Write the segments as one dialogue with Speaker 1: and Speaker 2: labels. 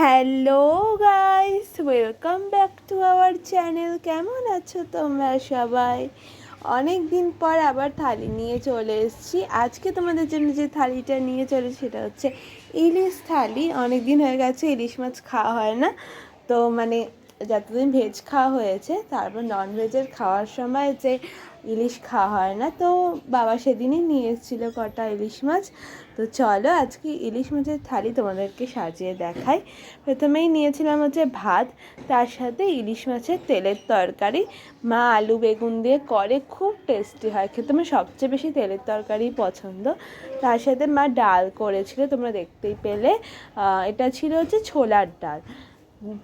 Speaker 1: Hello guys, welcome back to our channel. কেমন আছো তোমরা সবাই? অনেক দিন পর আবার থালি নিয়ে চলে এসেছি। আজকে তোমাদের জন্য যে থালিটা নিয়ে চলে সেটা হচ্ছে ইলিশ থালি। অনেক দিন হয়ে গেছে ইলিশ মাছ খাওয়া হয় না, তো যতদিন ভেজ খাওয়া হয়েছে, তারপর নন ভেজের খাওয়ার সময় যে ইলিশ খাওয়া হয় না, তো বাবা সেদিনই নিয়ে এসেছিলো কটা ইলিশ মাছ। তো চলো আজকে ইলিশ মাছের থালি তোমাদেরকে সাজিয়ে দেখাই। প্রথমেই নিয়েছিলাম হচ্ছে ভাত, তার সাথে ইলিশ মাছের তেলের তরকারি। মা আলু বেগুন দিয়ে করে, খুব টেস্টি হয় খেতে। আমার সবচেয়ে বেশি তেলের তরকারি পছন্দ। তার সাথে মা ডাল করেছিল, তোমরা দেখতেই পেলে। এটা ছিল হচ্ছে ছোলার ডাল।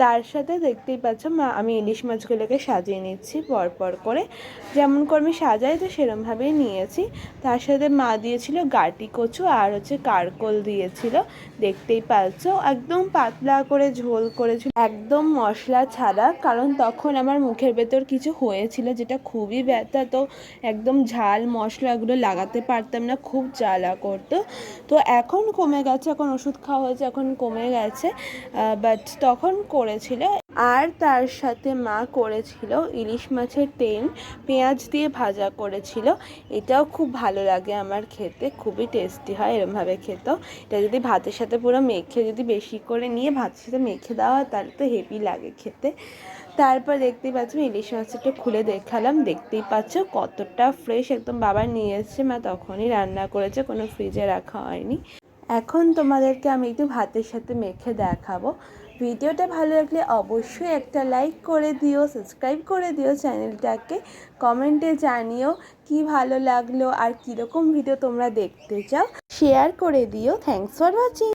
Speaker 1: তার সাথে দেখতেই পাচ্ছ আমি ইলিশ মাছগুলোকে সাজিয়ে নিচ্ছি পরপর করে, যেমন করে আমি সাজাই তো সেরমভাবেই নিয়েছি। তার সাথে মা দিয়েছিল গাটি কচু আর হচ্ছে কারকোল দিয়েছিল, দেখতেই পাচ্ছ। একদম পাতলা করে ঝোল করেছিল, একদম মশলা ছাড়া, কারণ তখন আমার মুখের ভেতর কিছু হয়েছিল যেটা খুবই ব্যথা, তো একদম ঝাল মশলাগুলো লাগাতে পারতাম না, খুব জ্বালা করতো। তো এখন কমে গেছে, এখন ওষুধ খাওয়া হয়েছে, এখন কমে গেছে, বাট তখন করেছিল। আর তার সাথে মা করেছিল ইলিশ মাছের তেল পেঁয়াজ দিয়ে ভাজা করেছিল। এটাও খুব ভালো লাগে আমার খেতে, খুবই টেস্টি হয় এরমভাবে খেতেও। এটা যদি ভাতের সাথে পুরো মেখে, যদি বেশি করে নিয়ে ভাতের সাথে মেখে দেওয়া হয় তাহলে তো হেভি লাগে খেতে। তারপর দেখতেই পাচ্ছ ইলিশ মাছটা খুলে দেখালাম, দেখতেই পাচ্ছ কতটা ফ্রেশ, একদম বাবা নিয়ে এসছে, মা তখনই রান্না করেছে, কোনো ফ্রিজে রাখা হয়নি। এখন তোমাদেরকে আমি একটু ভাতের সাথে মেখে দেখাবো। ভিডিওটা ভালো লাগলে অবশ্যই একটা লাইক করে দিও, সাবস্ক্রাইব করে দিও চ্যানেলটাকে। কমেন্টে জানিও কি ভালো লাগলো আর কীরকম ভিডিও তোমরা দেখতে চাও, শেয়ার করে দিও। Thanks for watching.